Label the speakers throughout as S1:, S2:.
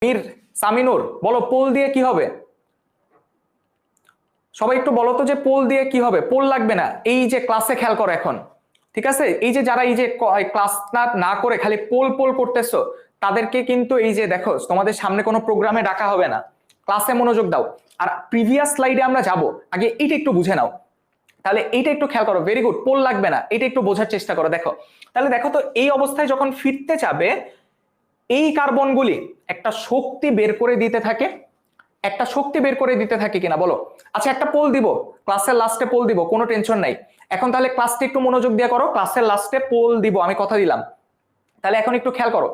S1: মীর সামিনুর, বলো পোল দিয়ে কি হবে? সবাই একটু বলো তো যে পোল দিয়ে কি হবে। পোল লাগবে না, এই যে ক্লাসে খেয়াল করো এখন, ঠিক আছে? এই যে যারা এই যে ক্লাস না করে খালি পোল পোল করতেছো, তাদেরকে কিন্তু এই যে দেখো তোমাদের সামনে কোনো প্রোগ্রামে ডাকা হবে না, ক্লাসে মনোযোগ দাও। আর প্রিভিয়াস স্লাইডে আমরা যাব, আগে এইটা একটু বুঝে নাও। তাহলে এইটা একটু খেয়াল করো, ভেরি গুড, পোল লাগবে না, এটা একটু বোঝার চেষ্টা করো। দেখো তাহলে দেখো তো, এই অবস্থায় যখন ফিরতে যাবে, এই কার্বনগুলি একটা শক্তি বের করে দিতে থাকে, একটা শক্তি বের করে দিতে থাকে কিনা বলো? আচ্ছা একটা পোল দিব, ক্লাসের লাস্টে পোল দিব, কোনো টেনশন নাই। এখন তাহলে ক্লাসটা একটু মনোযোগ দিয়ে করো, ক্লাসের লাস্টে পোল দিব, আমি কথা দিলাম। তাহলে এখন একটু খেয়াল করো।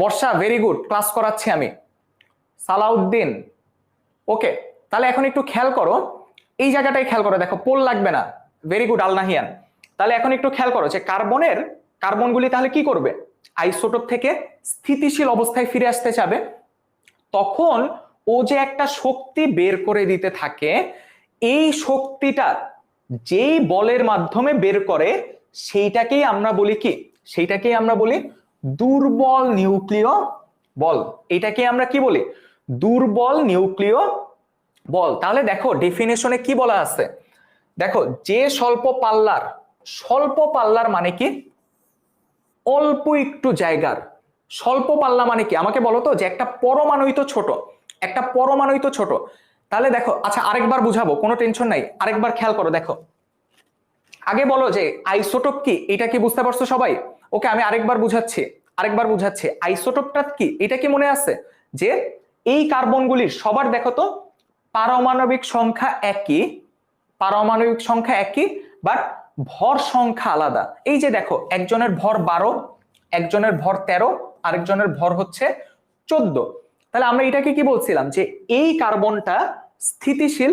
S1: বর্ষা, ভেরি গুড, ক্লাস করাচ্ছি আমি। সালাউদ্দিন, ওকে। তাহলে এখন একটু খেয়াল করো, এই জায়গাটাই খেয়াল করো, দেখো পোল লাগবে না, ভেরি গুড আলনাহিয়ান। তাহলে এখন একটু খেয়াল করো যে কার্বনগুলি তাহলে কি করবে? আইসোটোপ থেকে স্থিতিশীল অবস্থায় ফিরে আসতে চাবে, তখন ও যে একটা শক্তি বের করে দিতে থাকে, এই শক্তিটা যেই বলের মাধ্যমে বের করে সেইটাকেই আমরা বলি কি? সেইটাকেই আমরা বলি দুর্বল নিউক্লিয় বল। এটাকে আমরা কি বলি? দুর্বল নিউক্লিয় বল। তাহলে দেখো ডেফিনেশনে কি বলা আছে, দেখো যে স্বল্প পাল্লার মানে কি? অল্প একটু জায়গার। স্বল্প পাল্লা মানে কি আমাকে বলো তো? যে একটা পরমাণুই তো ছোট, একটা পরমাণুই তো ছোট। তাহলে দেখো, আচ্ছা আরেকবার বুঝাবো, কোনো টেনশন নাই, আরেকবার খেয়াল করো। দেখো আগে বলো যে আইসোটোপ কি, এটা কি বুঝতে পারছো সবাই? ওকে, আমি আরেকবার বুঝাচ্ছি আইসোটোপটা কি, এটা কি মনে আছে? যে এই কার্বনগুলির সবার দেখো তো পারমাণবিক সংখ্যা একই, বাট ভর সংখ্যা আলাদা। এই যে দেখো, একজনের ভর 12, একজনের ভর 13, আরেকজনের ভর হচ্ছে 14। তাহলে আমরা এটাকে কি বলছিলাম? যে এই কার্বনটা স্থিতিশীল,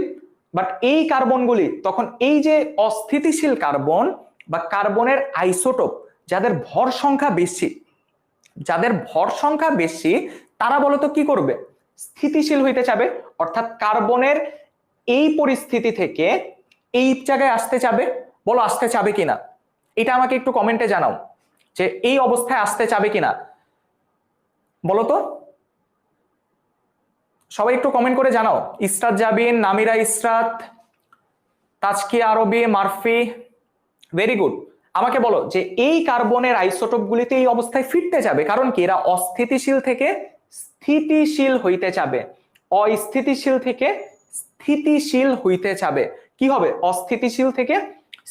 S1: বাট এই কার্বনগুলি তখন এই যে অস্থিতিশীল কার্বন বা কার্বনের আইসোটোপ যাদের ভর সংখ্যা বেশি, তারা বলতো কি করবে? স্থিতিশীল হইতে চাবে, অর্থাৎ কার্বনের এই পরিস্থিতি থেকে এই জায়গায় আসতে চাবে। বলো আসতে চাবে কিনা, এটা আমাকে একটু কমেন্টে জানাও যে এই অবস্থায় আসতে চাবে কিনা, বলো তো সবাই একটু কমেন্ট করে জানাও। ইসরাত জাবিন, নামিরা ইসরাত, তাজকিয়া আরবি, মারফি, ভেরি গুড। আমাকে বলো যে এই কার্বনের আইসোটোপ গুলিতে এই অবস্থায় ফিরতে যাবে, কারণ কি? এরা অস্থিতিশীল থেকে স্থিতিশীল হইতে চাবে, অস্থিতিশীল থেকে স্থিতিশীল হইতে চাবে। কি হবে? অস্থিতিশীল থেকে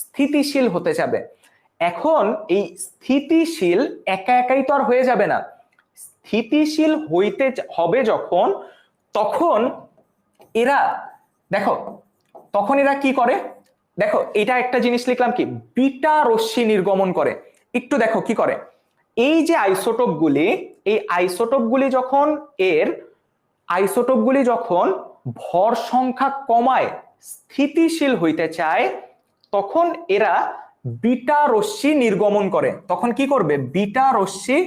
S1: স্থিতিশীল হতে যাবে। এখন এই স্থিতিশীল একা একাই তো আর হয়ে যাবে না, স্থিতিশীল হইতে হবে যখন, তখন এরা দেখো, তখন এরা কি করে? দেখো এটা একটা জিনিস লিখলাম কি, বিটা রশ্মি নির্গমন করে। একটু দেখো কি করে, এই যে আইসোটোপগুলি যখন ভর সংখ্যা কমায় স্থিতিশীল হইতে চায়, তখন এরা বিটা রশ্মি নির্গমন করে। তখন কি করবে? বিটা রশ্মি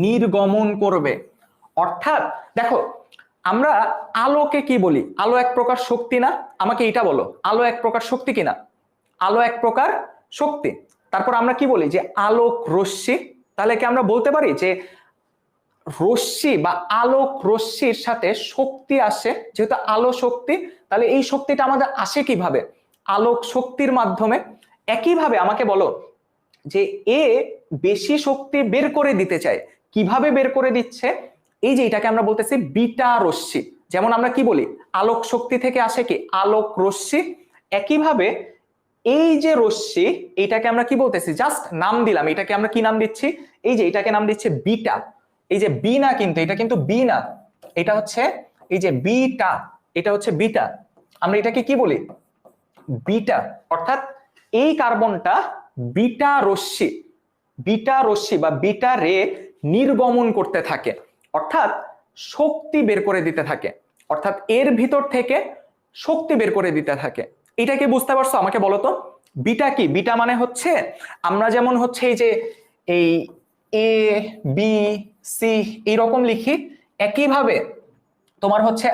S1: নির্গমন করবে। অর্থাৎ দেখো, আমরা আলোকে কি বলি? আলো এক প্রকার শক্তি না? আমাকে এটা বলো, আলো এক প্রকার শক্তি কিনা? আলো এক প্রকার শক্তি। তারপর আমরা কি বলি? যে আলোক রশ্মি। তাহলে কি আমরা বলতে পারি যে রশ্মি বা আলোক রশ্মির সাথে শক্তি আসে? যেহেতু আলো শক্তি, তাহলে এই শক্তিটা আমাদের আসে কিভাবে? আলোক শক্তির মাধ্যমে। একইভাবে আমাকে বলো যে এ বেশি শক্তি বের করে দিতে চায়, কিভাবে বের করে দিচ্ছে? এই যে এটাকে আমরা বলতেছি বিটা রশ্মি। যেমন আমরা কি বলি? আলোক শক্তি থেকে আসে কি? আলোক রশ্মি। একইভাবে এই যে রশ্মি, এটাকে আমরা কি বলতেছি? জাস্ট নাম দিলাম, এটাকে আমরা কি নাম দিচ্ছি? এই যে এটাকে নাম দিচ্ছে বিটা। এই যে বি না, কিন্তু এটা কিন্তু বি না, এটা হচ্ছে এই যে বিটা, এটা হচ্ছে বিটা। আমরা এটাকে কি বলি? বিটা। অর্থাৎ এই কার্বনটা বিটা রশ্মি বা বিটা রে নির্গমন করতে থাকে, অর্থাৎ শক্তি বের করে দিতে থাকে, অর্থাৎ এর ভিতর থেকে শক্তি বের করে দিতে থাকে। এটা কি বুঝতে পারছো? আমাকে বলো তো বিটা কি? বিটা মানে হচ্ছে, আমরা যেমন হচ্ছে এই যে এই এ বি সি এইরকম লিখি, একইভাবে তোমার হচ্ছে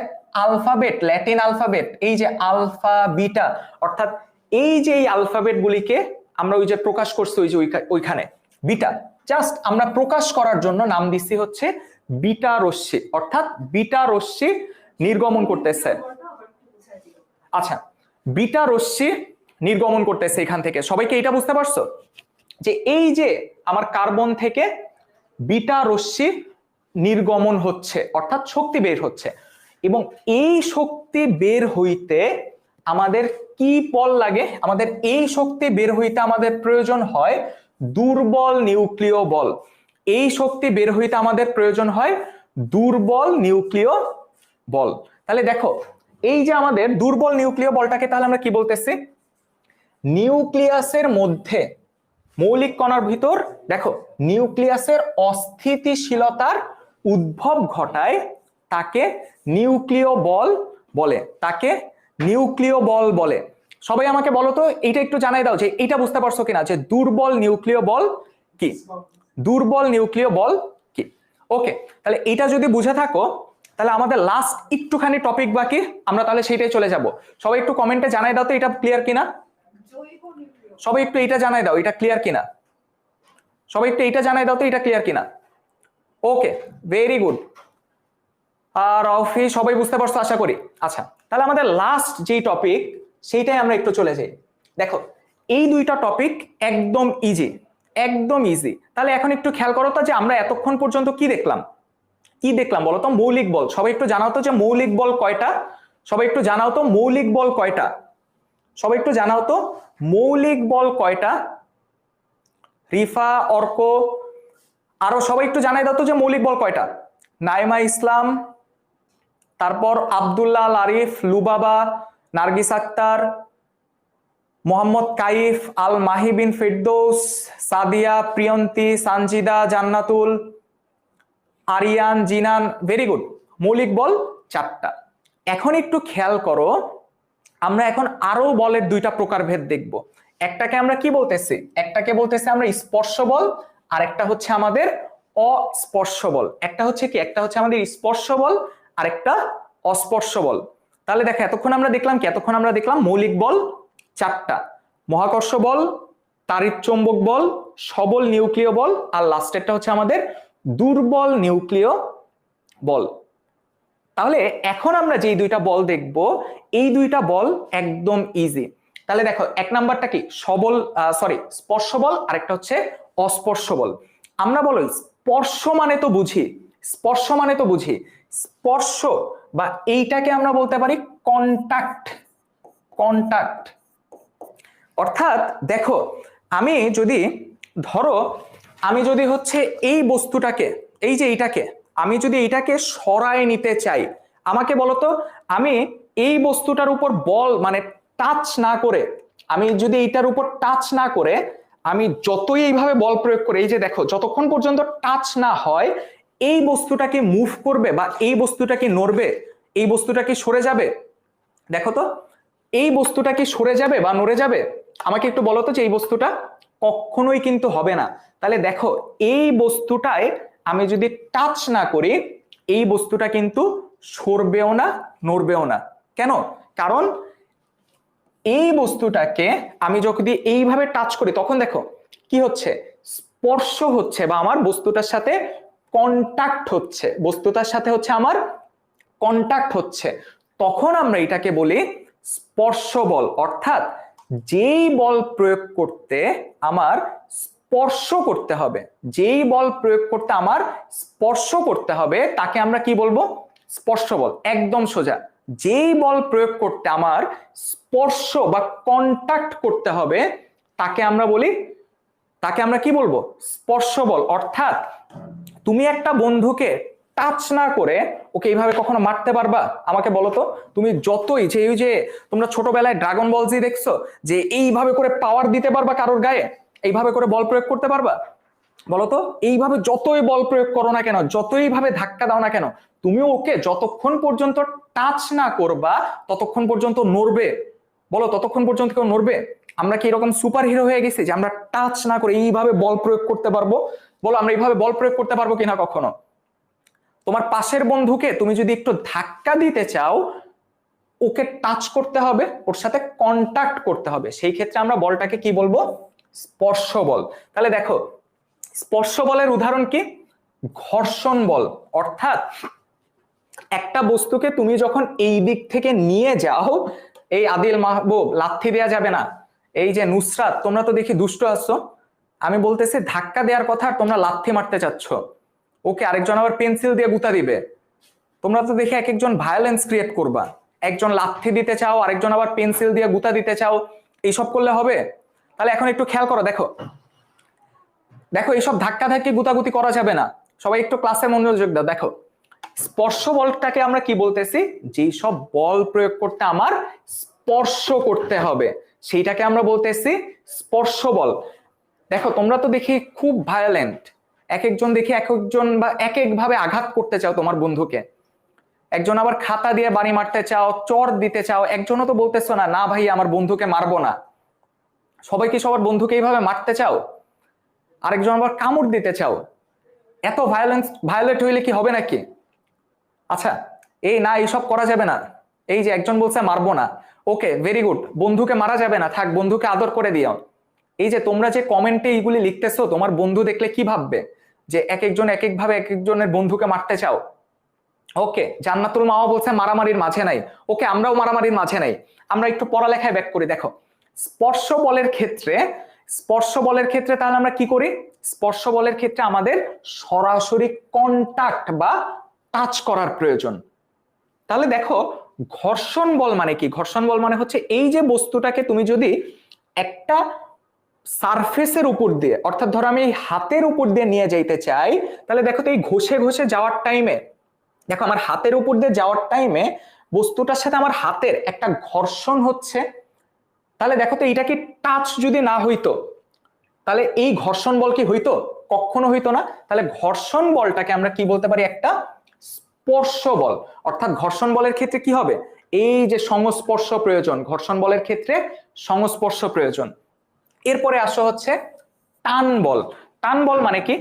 S1: আলফাবেট, ল্যাটিন আলফাবেট, এই যে আলফা বিটা, অর্থাৎ এই যে এই আলফাবেট গুলিকে আমরা ওই যে প্রকাশ করছি ওই যে ওইখানে বিটা, জাস্ট আমরা প্রকাশ করার জন্য নাম দিচ্ছি হচ্ছে বিটা রশ্মি, অর্থাৎ বিটা রশ্মি নির্গমন করতেছে। আচ্ছা, বিটা রশ্মি নির্গমন করতেছে এখান থেকে। সবাইকে এটা বুঝতে পারছো যে এই যে আমার কার্বন থেকে বিটা রশ্মি নির্গমন হচ্ছে, অর্থাৎ শক্তি বের হচ্ছে, এবং এই শক্তি বের হইতে আমাদের কি বল লাগে? আমাদের এই শক্তি বের হইতে আমাদের প্রয়োজন হয় দুর্বল নিউক্লিয় বল। এই শক্তি বের হইতে আমাদের প্রয়োজন হয় দুর্বল নিউক্লিয় বল। তাহলে দেখো এই যে আমাদের দুর্বল নিউক্লিয় বলটাকে তাহলে আমরা কি বলতেছি? নিউক্লিয়াসের মধ্যে মৌলিক কণার ভিতর দেখো নিউক্লিয়াসের অস্থিতিশীলতার উদ্ভব ঘটায়, তাকে নিউক্লিয় বল বলে, তাকে নিউক্লিয় বল বলে। সবাই আমাকে বলো তো এইটা একটু জানাই দাও যে এইটা বুঝতে পারছো কিনা যে দুর্বল নিউক্লিয় বল কি? দুর্বল নিউক্লিয় বল কি? ওকে, তাহলে এটা যদি বুঝে থাকো তাহলে আমাদের লাস্ট একটুখানি টপিক বাকি, আমরা তাহলে সেইটাই চলে যাব। সবাই একটু কমেন্টে জানাই দাও তো এটা ক্লিয়ার কিনা। সবাই একটু এটা জানাই দাও এটা ক্লিয়ার কিনা। সবাই একটু এটা জানাই দাও তো এটা ক্লিয়ার কিনা। ওকে, ভেরি গুড। আর রাউফি সবাই বুঝতে পারছো আশা করি। আচ্ছা, তাহলে আমাদের লাস্ট যেই টপিক সেইটাই আমরা একটু চলে যাই। দেখো এই দুইটা টপিক একদম ইজি, একদম ইজি। তাহলে এখন একটু খেয়াল করো তো যে আমরা এতক্ষণ পর্যন্ত কি দেখলাম? কি দেখলাম বলো তো? মৌলিক বল। সবাই একটু জানাও তো যে মৌলিক বল কয়টা? সবাই একটু জানাও তো মৌলিক বল কয়টা? সবাই একটু জানাও তো মৌলিক বল কয়টা? রিফা, অর্ক, আরো সবাই একটু জানাই দাও তো যে মৌলিক বল কয়টা? নাইমা ইসলাম, তারপর আব্দুল্লাহ আল আরিফ, লুবাবা, নার্গিস আক্তার, মোহাম্মদ কাইফ, আল মাহিবিন ফিরদৌস, সাদিয়া, প্রিয়ন্তী, সানজিদা, জান্নাতুল, আরিয়ান, জিনান, ভেরি গুড। মৌলিক বল 4টা। এখন একটু খেয়াল করো, আমরা এখন আরো বলের 2টা প্রকারভেদ দেখব। একটাকে আমরা কি বলতেছি? একটাকে বলতেছি আমরা স্পর্শ বল, আর একটা হচ্ছে আমাদের অস্পর্শ বল। একটা হচ্ছে কি? একটা হচ্ছে আমাদের স্পর্শ বল, আর একটা অস্পর্শ বল। তাহলে দেখো এতক্ষণ আমরা দেখলাম কি? এতক্ষণ আমরা দেখলাম মৌলিক বল 4টা: মহাকর্ষ বল, তাড়িৎচৌম্বক বল, সবল নিউক্লিয় বল, আর লাস্টেরটা হচ্ছে আমাদের দুর্বল নিউক্লিয় বল। তাহলে এখন আমরা যেই 2টা বল দেখব, এই 2টা বল একদম ইজি। তাহলে দেখো 1 নাম্বারটা কি? সবল, স্পর্শ বল, আরেকটা হচ্ছে অস্পর্শ বল। আমরা বলো স্পর্শ মানে তো বুঝি, স্পর্শ মানে তো বুঝি স্পর্শ, বা এইটাকে আমরা বলতে পারি কন্টাক্ট। কন্টাক্ট অর্থাৎ দেখো আমি যদি ধরো আমি যদি হচ্ছে এই বস্তুটাকে, এই যে এইটাকে আমি যদি এইটাকে সরায় নিতে চাই, আমাকে বলতো আমি এই বস্তুটার উপর বল মানে টাচ না করে, আমি যদি এইটার উপর টাচ না করে আমি যতই এইভাবে বল প্রয়োগ করে, এই যে দেখো যতক্ষণ পর্যন্ত টাচ না হয় এই বস্তুটাকে মুভ করবে বা এই বস্তুটাকে নড়বে, এই বস্তুটা কি সরে যাবে? দেখো তো এই বস্তুটা কি সরে যাবে বা নড়ে যাবে? আমাকে একটু বলো তো যে এই বস্তুটা কখনোই কিন্তু হবে না। তাহলে দেখো এই বস্তুটায় আমি যদি টাচ না করি এই বস্তুটা কিন্তু সরবেও না নড়বেও না। কেন? কারণ এই বস্তুটাকে আমি যদি এইভাবে টাচ করি তখন দেখো কি হচ্ছে? স্পর্শ হচ্ছে বা আমার বস্তুটার সাথে কন্টাক্ট হচ্ছে, বস্তুটার সাথে হচ্ছে আমার কন্টাক্ট হচ্ছে। তখন আমরা এটাকে বলি স্পর্শ বল। অর্থাৎ যেই বল প্রয়োগ করতে আমার স্পর্শ করতে হবে, যেই বল প্রয়োগ করতে আমার স্পর্শ করতে হবে তাকে আমরা কি বলবো? স্পর্শ বল। একদম সোজা, যেই বল প্রয়োগ করতে আমার স্পর্শ বা কন্টাক্ট করতে হবে তাকে আমরা বলি, তাকে আমরা কি বলবো? স্পর্শ বল। অর্থাৎ তুমি একটা বন্ধুকে টাচ না করে ওকে এইভাবে কখনো মারতে পারবা? আমাকে বলো তো। তুমি যতই যে এই যে তোমরা ছোটবেলায় ড্রাগন বল জি দেখছো যে এইভাবে করে পাওয়ার দিতে পারবা কারোর গায়ে, এইভাবে করে বল প্রয়োগ করতে পারবা? বলতো এইভাবে যতই বল প্রয়োগ করো না কেন, যতই ভাবে ধাক্কা দাও না কেন, তুমি ওকে যতক্ষণ পর্যন্ত টাচ না করবা ততক্ষণ পর্যন্ত নড়বে? বলো ততক্ষণ পর্যন্ত কেউ নড়বে? আমরা কি এরকম সুপার হিরো হয়ে গেছি যে আমরা টাচ না করে এইভাবে বল প্রয়োগ করতে পারবো? বলো আমরা এইভাবে বল প্রয়োগ করতে পারবো কিনা কখনো? তোমার পাশের বন্ধুকে তুমি যদি একটু ধাক্কা দিতে চাও ওকে টাচ করতে হবে, ওর সাথে কন্টাক্ট করতে হবে, সেই ক্ষেত্রে আমরা বলটাকে কি বলবো? স্পর্শ বল। তাহলে দেখো স্পর্শ বলের উদাহরণ কি? ঘর্ষণ বল, অর্থাৎ একটা বস্তুকে তুমি যখন এই দিক থেকে নিয়ে যাও, এই আদিল মাহবুব লাথি দেয়া যাবে না, এই যে নুসরাত তোমরা তো দেখি দুষ্ট আছো, আমি বলতেছি ধাক্কা দেওয়ার কথা আর তোমরা লাথি মারতে চাচ্ছ। ওকে, আরেকজন আবার পেন্সিল দিয়ে গুতা দিবে, তোমরা তো দেখে এক একজন ভায়োলেন্স ক্রিয়েট করবা, একজন লাথি দিতে চাও আরেকজন আবার পেন্সিল দিয়ে গুতা দিতে চাও, এইসব করলে হবে? তাহলে এখন একটু খেয়াল করো, দেখো দেখো এইসব ধাক্কা ধাক্কি গুতাগুতি করা যাবে না, সবাই একটু ক্লাসে মনোযোগ দাও। দেখো স্পর্শ বলটাকে আমরা কি বলতেছি, যেই সব বল প্রয়োগ করতে আমার স্পর্শ করতে হবে সেইটাকে আমরা বলতেছি স্পর্শ বল। দেখো তোমরা তো দেখি খুব ভায়োলেন্ট, এক একজন দেখি এক একজন বা এক এক ভাবে আঘাত করতে চাও তোমার বন্ধুকে, একজন আবার খাতা দিয়ে বাড়ি মারতে চাও, চর দিতে চাও, একজনও তো বলতেছো না না ভাই আমার বন্ধুকে মারবো না। সবাই কি সবার বন্ধুকে এইভাবে মারতে চাও? আরেকজন আবার কামড় দিতে চাও। এত ভায়োলেট হইলে কি হবে নাকি? আচ্ছা, এই না এইসব করা যাবে না, এই যে একজন বলছে মারবো না, ওকে ভেরি গুড, বন্ধুকে মারা যাবে না, থাক বন্ধুকে আদর করে দিও। এই যে তোমরা যে কমেন্টে এইগুলি লিখতেছো, তোমার বন্ধু দেখলে কি ভাববে যে এক একজন এক এক ভাবে এক একজনের বন্ধুকে মারতে চাও। ওকে, জান্নাতুল মাও বলছে মারামারির মাঝে নাই, ওকে আমরাও মারামারির মাঝে নাই। আমরা একটু পড়ালেখায় ব্যাক করি। দেখো স্পর্শ বলের ক্ষেত্রে, স্পর্শ বলের ক্ষেত্রে তাহলে আমরা কি করি, স্পর্শ বলের ক্ষেত্রে আমাদের সরাসরি কন্টাক্ট বা টাচ করার প্রয়োজন। তাহলে দেখো ঘর্ষণ বল মানে কি, ঘর্ষণ বল মানে হচ্ছে এই যে বস্তুটাকে তুমি যদি একটা সারফেসের উপর দিয়ে, অর্থাৎ ধরো আমি হাতের উপর দিয়ে নিয়ে যাইতে চাই, তাহলে দেখো তো এই ঘষে ঘষে যাওয়ার টাইমে, দেখো আমার হাতের উপর দিয়ে যাওয়ার টাইমে বস্তুটার সাথে আমার হাতের একটা ঘর্ষণ হচ্ছে। তাহলে দেখো তো এইটা কি টাচ যদি না হইতো তাহলে এই ঘর্ষণ বল কি হইতো? কখনো হইতো না। তাহলে ঘর্ষণ বলটাকে আমরা কি বলতে পারি, একটা স্পর্শ বল। অর্থাৎ ঘর্ষণ বলের ক্ষেত্রে কি হবে, এই যে সংস্পর্শ প্রয়োজন, ঘর্ষণ বলের ক্ষেত্রে সংস্পর্শ প্রয়োজন। এরপরে আসো হচ্ছে টান বল। টান বল মানে কি,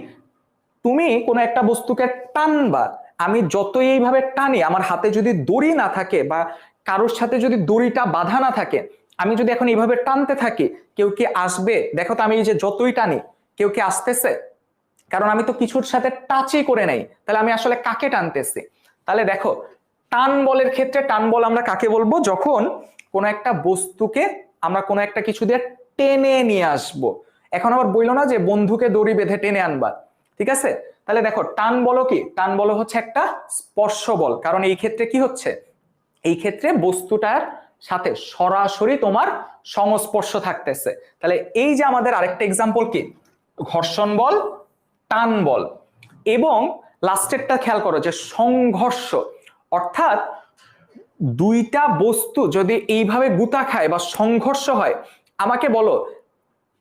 S1: তুমি কোনো একটা বস্তুকে টানবা, আমি যতই এইভাবে টানি, আমার হাতে যদি দড়ি না থাকে বা কারোর সাথে যদি দড়িটা বাঁধা না থাকে, আমি যদি এখন এইভাবে টানতে থাকি, কেউ কি আসবে? দেখো তো আমি এই যে যতই টানি, কেউ কি আসতেছে? কারণ আমি তো কিছুর সাথে টাচই করে নাই, তাহলে আমি আসলে কাকে টানতেছি? তাহলে দেখো টান বলের ক্ষেত্রে টান বল আমরা কাকে বলবো, যখন কোনো একটা বস্তুকে আমরা কোনো একটা কিছু দিয়ে টেনে নিয়ে আসবো। এখন আবার বললো না যে বন্ধুকে দড়ি বেঁধে টেনে আনবা, ঠিক আছে? তাহলে দেখো টান বলো কি, টান বলো হচ্ছে একটা স্পর্শ বল, কারণ এই ক্ষেত্রে কি হচ্ছে, এই ক্ষেত্রে বস্তুটার সাথে সরাসরি তোমার সংস্পর্শ থাকতেছে। তাহলে এই যে আমাদের আরেকটা এক্সাম্পল কি, ঘর্ষণ বল, টান বল। এবং লাস্টেরটা খেয়াল করো যে সংঘর্ষ, অর্থাৎ দুইটা বস্তু যদি এইভাবে গুতা খায় বা সংঘর্ষ হয়, আমাকে বলো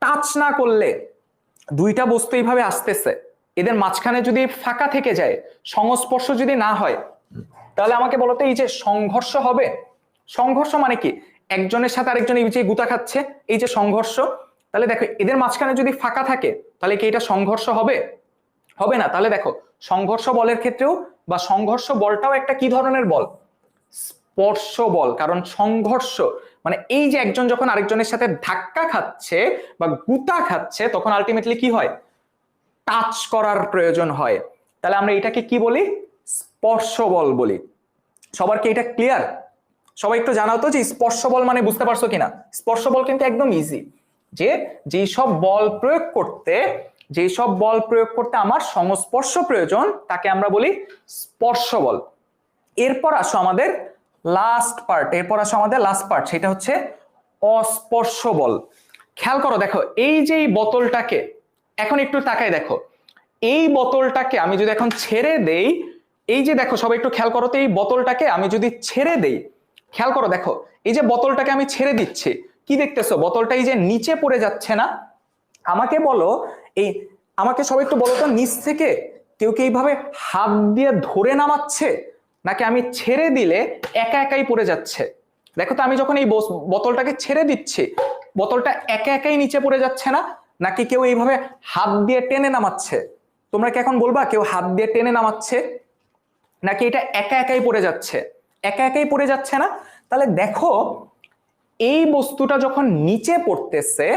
S1: টাচ না করলে দুইটা বস্তু এইভাবে আসতেছে, এদের মাঝখানে যদি ফাঁকা থেকে যায়, সংস্পর্শ যদি না হয়, তাহলে আমাকে বলতো এই যে সংঘর্ষ হবে? সংঘর্ষ মানে কি, একজনের সাথে আরেকজন এই যে গুতা খাচ্ছে, এই যে সংঘর্ষ। তাহলে দেখো এদের মাঝখানে যদি ফাঁকা থাকে, তাহলে কি এটা সংঘর্ষ হবে? হবে না। তাহলে দেখো সংঘর্ষ বলের ক্ষেত্রেও বা সংঘর্ষ বলটাও একটা কি ধরনের বল, স্পর্শ বল। কারণ সংঘর্ষ মানে এই যে একজন যখন আরেকজনের সাথে ধাক্কা খাচ্ছে বা গুতা খাচ্ছে, তখন আলটিমেটলি কি হয়, টাচ করার প্রয়োজন হয়। তাহলে আমরা এটাকে কি বলি, স্পর্শ বল বলি। সবার কি এটা ক্লিয়ার? সবাই একটু জানাও তো যে স্পর্শ বল মানে বুঝতে পারছো কিনা। স্পর্শ বল কিন্তু একদম ইজি, যে যেই সব বল প্রয়োগ করতে, যেই সব বল প্রয়োগ করতে আমার সংস্পর্শ প্রয়োজন, তাকে আমরা বলি স্পর্শ বল। এরপর আসো আমাদের লাস্ট পার্ট, এরপর আসো আমাদের লাস্ট পার্ট, সেটা হচ্ছে অস্পর্শ বল। খেয়াল করো, দেখো এই যে এই বোতলটাকে, এখন একটু তাকাই, দেখো এই বোতলটাকে আমি যদি এখন ছেড়ে দেই, এই যে দেখো সবাই একটু খেয়াল করো তো, এই বোতলটাকে আমি যদি ছেড়ে দেই, খেয়াল করো দেখো এই যে বোতলটাকে আমি ছেড়ে দিচ্ছি, কি দেখতেছো, বোতলটা এই যে নিচে পড়ে যাচ্ছে না? আমাকে বলো, এই আমাকে সবাই একটু বলো তো, নিচ থেকে কেউ কি এইভাবে হাত দিয়ে ধরে নামাচ্ছে, নাকি আমি ছেড়ে দিলে একা একাই পড়ে যাচ্ছে? দেখো তো আমি যখন এই বোতলটাকে ছেড়ে দিচ্ছি, বোতলটা একা একাই নিচে পড়ে যাচ্ছে না, নাকি কেউ এইভাবে হাত দিয়ে টেনে নামাচ্ছে? তোমরা কি এখন বলবা কেউ হাত দিয়ে টেনে নামাচ্ছে, নাকি এটা একা একাই পড়ে যাচ্ছে? একা একাই পড়ে যাচ্ছে না? তাহলে দেখো এই বস্তুটা যখন নিচে পড়তেছে,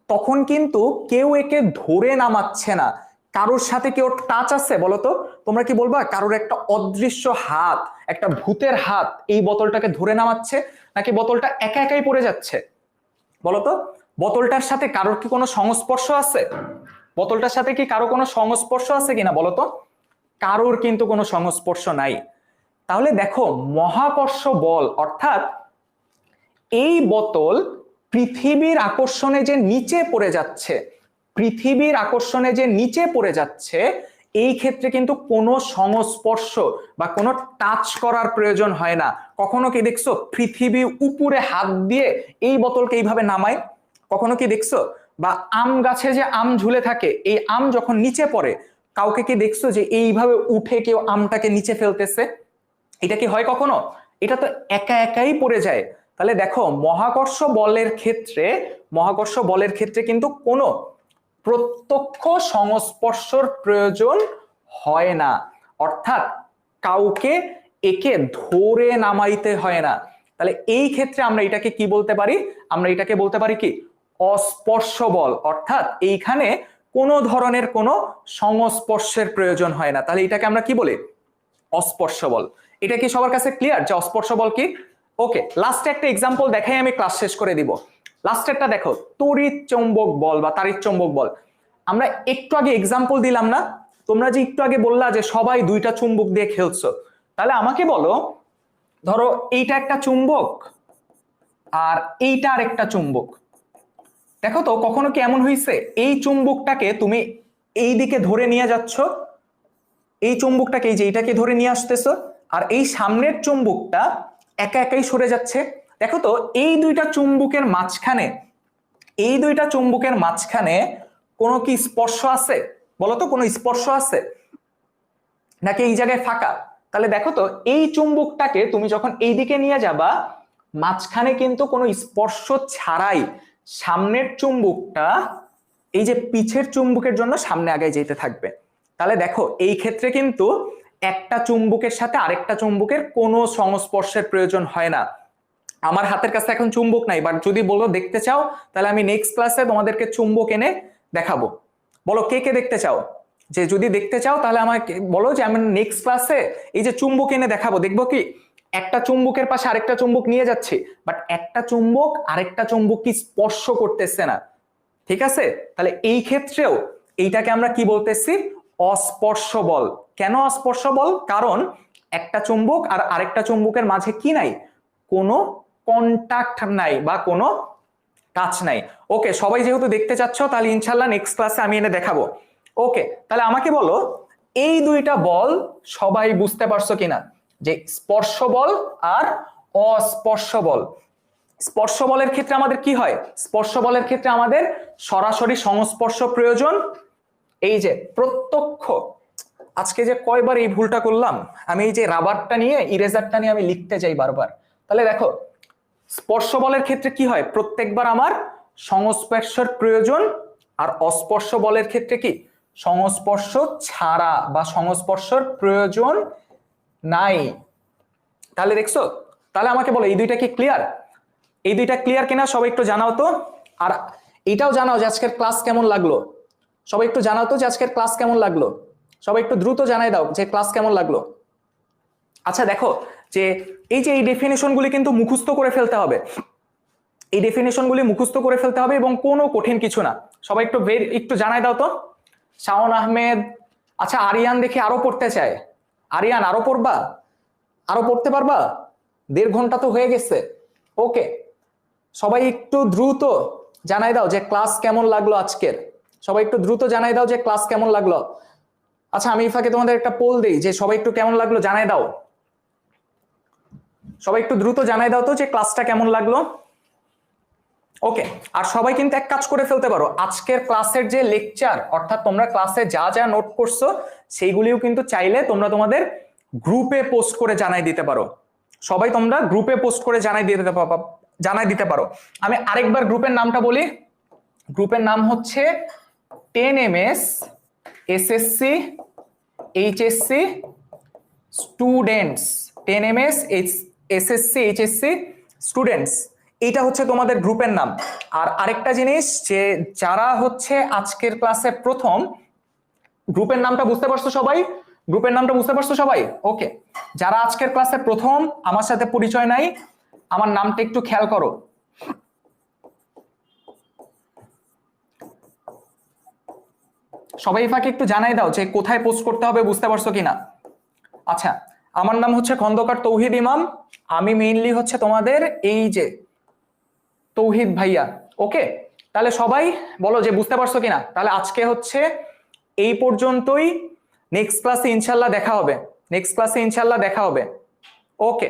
S1: তখন কিন্তু কেউ একে ধরে নামাচ্ছে না, কারোর সাথে কি ওর টাচ আছে বলো তো? তোমরা কি বলবা কারোর একটা অদৃশ্য হাত, একটা ভূতের হাত এই বোতলটাকে ধরে নামাচ্ছে, নাকি বোতলটা একা একাই পড়ে যাচ্ছে? বলতো, বোতলটার সাথে কারোর কি কোনো সংস্পর্শ আছে? বোতলটার সাথে কি কারো কোনো সংস্পর্শ আছে কিনা বলতো? কারোর কিন্তু কোনো সংস্পর্শ নাই। তাহলে দেখো, মহাকর্ষ বল অর্থাৎ এই বোতল পৃথিবীর আকর্ষণে যে নিচে পড়ে যাচ্ছে, পৃথিবীর আকর্ষণে যে নিচে পড়ে যাচ্ছে, এই ক্ষেত্রে কিন্তু কোনো সংস্পর্শ বা কোনো টাচ করার প্রয়োজন হয় না। কখনো কি দেখছো পৃথিবী উপরে হাত দিয়ে এই বোতলকে এইভাবে নামায়? কখনো কি দেখছো? বা আম গাছে যে আম ঝুলে থাকে, এই আম যখন নিচে পড়ে, কাউকে কি দেখছো যে এইভাবে উঠে কেউ আমটাকে নিচে ফেলতেছে? এটা কি হয় কখনো? এটা তো একা একাই পড়ে যায়। তাহলে দেখো, মহাকর্ষ বলের ক্ষেত্রে কিন্তু কোনো প্রত্যক্ষ সংস্পর্শর প্রয়োজন হয় না, অর্থাৎ কাউকে একে ধরে নামাইতে হয় না। তাহলে এই ক্ষেত্রে আমরা এটাকে কি বলতে পারি? আমরা এটাকে বলতে পারি কি? অস্পর্শ বল। অর্থাৎ এইখানে কোনো ধরনের কোনো সংস্পর্শের প্রয়োজন হয় না। তাহলে এটাকে আমরা কি বলি? অস্পর্শ বল। এটা কি সবার কাছে ক্লিয়ার যে অস্পর্শ বল কি? ওকে, লাস্টে একটা এক্সাম্পল দেখাই আমি ক্লাস শেষ করে দিব। লাস্টেরটা দেখো, তড়িৎ চৌম্বক বল বা তাড়িৎ চৌম্বক বল। আমরা একটু আগে এক্সাম্পল দিলাম না? তোমরা যে একটু আগে বললা যে সবাই দুইটা চুম্বক দিয়ে খেলছো, তাহলে আমাকে বলো, ধরো এইটা একটা চুম্বক আর এইটা আর একটা চুম্বক। দেখো তো কখনো কি এমন হয়েছে এই চুম্বকটাকে তুমি এই দিকে ধরে নিয়ে যাচ্ছ, এই চুম্বকটাকে এই যে এইটাকে ধরে নিয়ে আসতেছো, আর এই সামনের চুম্বকটা একা একাই সরে যাচ্ছে? দেখো তো এই দুইটা চুম্বকের মাঝখানে কোনো কি স্পর্শ আছে? বলতো কোনো স্পর্শ আছে নাকি এই জায়গায় ফাঁকা? তাহলে দেখো তো, এই চুম্বকটাকে তুমি যখন এই দিকে নিয়ে যাবা, মাঝখানে কিন্তু কোনো স্পর্শ ছাড়াই সামনের চুম্বকটা এই যে পিছের চুম্বকের জন্য সামনে আগে যেতে থাকবে। তাহলে দেখো, এই ক্ষেত্রে কিন্তু একটা চুম্বকের সাথে আরেকটা চুম্বকের কোনো সংস্পর্শের প্রয়োজন হয় না। আমার হাতের কাছে এখন চুম্বক নাই, বাট যদি বলো দেখতে চাও, তাহলে আমি নেক্সট ক্লাসে তোমাদেরকে চুম্বক এনে দেখাবো। বলো কে কে দেখতে চাও? যে যদি দেখতে চাও তাহলে আমাকে বলো, যে আমি নেক্সট ক্লাসে এই যে চুম্বক এনে দেখাবো। দেখবো কি একটা চুম্বকের পাশে আরেকটা চুম্বক নিয়ে যাচ্ছি, বাট একটা চুম্বক আরেকটা চুম্বক কি স্পর্শ করতেছে না। ঠিক আছে? তাহলে এই ক্ষেত্রেও এইটাকে আমরা কি বলতেছি? অস্পর্শ বল। কেন অস্পর্শ বল? কারণ একটা চুম্বক আর আরেকটা চুম্বকের মাঝে কি নাই? কোনো কন্টাক্ট নাই বা কোনো টাচ নাই। ওকে, সবাই যেহেতু দেখতে চাচ্ছ, তাহলে ইনশাল্লাহ নেক্সট ক্লাসে আমি এনে দেখাবো। ওকে, তাহলে আমাকে বলো, এই দুইটা বল সবাই বুঝতে পারছো কিনা, যে স্পর্শ বল আর অস্পর্শ বল। স্পর্শ বলের ক্ষেত্রে আমাদের কি হয়? স্পর্শ বলের ক্ষেত্রে আমাদের সরাসরি সংস্পর্শ প্রয়োজন। এই যে প্রত্যক্ষ, আজকে যে কয়বার এই ভুলটা করলাম, আমি এই যে রাবারটা নিয়ে ইরেজারটা নিয়ে আমি লিখতে যাই বারবার। তাহলে দেখো, স্পর্শ বলের ক্ষেত্রে কি হয়? প্রত্যেকবার আমার সংস্পর্শের প্রয়োজন। আর অস্পর্শ বলের ক্ষেত্রে কি? সংস্পর্শ ছাড়া বা সংস্পর্শের প্রয়োজন নাই। তাহলে দেখছো? তাহলে আমাকে বলো, এই দুইটা কি ক্লিয়ার? এই দুইটা ক্লিয়ার কিনা সবাই একটু জানাও তো। আর এটাও জানাও যে আজকের ক্লাস কেমন লাগলো। সবাই একটু জানাও তো যে আজকের ক্লাস কেমন লাগলো। সবাই একটু দ্রুত জানাই দাও যে ক্লাস কেমন লাগলো। আচ্ছা দেখো, যে এই যে এই ডেফিনেশনগুলি কিন্তু মুখস্থ করে ফেলতে হবে। এই ডেফিনেশনগুলি মুখস্থ করে ফেলতে হবে এবং কোনো কঠিন কিছু না। সবাই একটু জানাই দাও তো। শাওন আহমেদ, আচ্ছা আরিয়ান দেখি আরো পড়তে চায়। আরিয়ান আরো পড়বা? আরো পড়তে পারবা? 1.5 ঘন্টা তো হয়ে গেছে। ওকে, সবাই একটু দ্রুত জানাই দাও যে ক্লাস কেমন লাগলো আজকের। সবাই একটু দ্রুত জানাই দাও যে ক্লাস কেমন লাগলো। আচ্ছা আমি ফাঁকে তোমাদের একটা পোল দিই, যে সবাই একটু কেমন লাগলো জানাই দাও। সবাই একটু দ্রুত জানাই দাও তো যে ক্লাসটা কেমন লাগলো। ওকে, আর সবাই কিন্তু এক কাজ করে ফেলতে পারো, আজকের ক্লাসের যে লেকচার, অর্থাৎ তোমরা ক্লাসে যা যা নোট করছো সেইগুলিও কিন্তু চাইলে তোমরা তোমাদের গ্রুপে পোস্ট করে জানাই দিতে পারো। সবাই তোমরা গ্রুপে পোস্ট করে জানাই দিতে পারো। আমি আরেকবার গ্রুপের নামটা বলি। গ্রুপের নাম হচ্ছে 10ms SSC HSC students. 10ms SSC HSC students, এটা হচ্ছে তোমাদের গ্রুপের নাম। আর আরেকটা জিনিস, যে যারা হচ্ছে আজকের ক্লাসে প্রথম, গ্রুপের নামটা বুঝতে পারছো সবাই? গ্রুপের নামটা বুঝতে পারছো সবাই? ওকে, যারা আজকের ক্লাসে প্রথম আমার সাথে পরিচয় নাই, আমার নামটা একটু খেয়াল করো। সবাই ফাঁকে একটু জানাই দাও যে কোথায় পোস্ট করতে হবে, বুঝতে পারছো কিনা। আচ্ছা, আমার নাম হচ্ছে খন্দকার তৌহিদ ইমাম। আমি মেইনলি হচ্ছে তোমাদের এই যে তৌহিদ ভাইয়া। ওকে, তাহলে সবাই বলো যে বুঝতে পারছো কিনা। তাহলে আজকে হচ্ছে এই পর্যন্তই, নেক্সট ক্লাসে ইনশাল্লাহ দেখা হবে, নেক্সট ক্লাসে ইনশাল্লাহ দেখা হবে। ওকে।